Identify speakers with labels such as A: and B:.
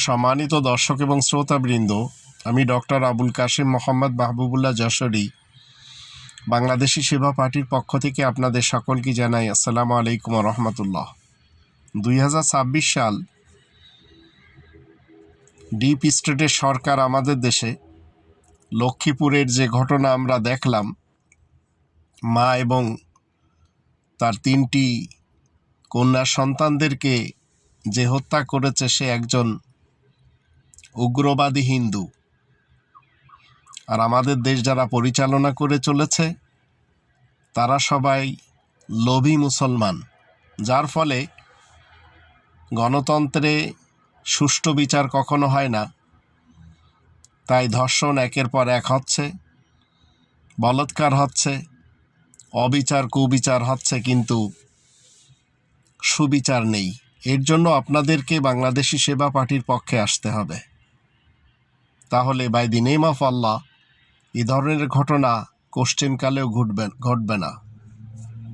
A: সম্মানিত দর্শক এবং শ্রোতাবৃন্দ, আমি ডক্টর আবুল কাশেম মোহাম্মদ মাহবুবুল্লাহ যশোরী বাংলাদেশি সেবা পার্টির পক্ষ থেকে আপনাদের সকলকে জানাই আসসালামু আলাইকুম রহমতুল্লাহ। 2026 সাল, ডিপ স্টেটের সরকার আমাদের দেশে লক্ষ্মীপুরের যে ঘটনা আমরা দেখলাম, মা এবং তার 3টি কন্যা সন্তানদেরকে যে হত্যা করেছে সে একজন উগ্রবাদী হিন্দু। আর আমাদের দেশ যারা পরিচালনা করে চলেছে তারা সবাই লোভী মুসলমান, যার ফলে গণতন্ত্রে সুষ্ঠু বিচার কখনো হয় না। তাই ধর্ষণ একের পর এক হচ্ছে, বলাৎকার হচ্ছে, অবিচার কুবিচার হচ্ছে, কিন্তু সুবিচার নেই। এর জন্য আপনাদেরকে বাংলাদেশি সেবা পার্টির পক্ষে আসতে হবে। তাহলে বাই দি নেম অফ আল্লাহ এই ধরনের ঘটনা কোশ্চেনকালেও ঘটবে না।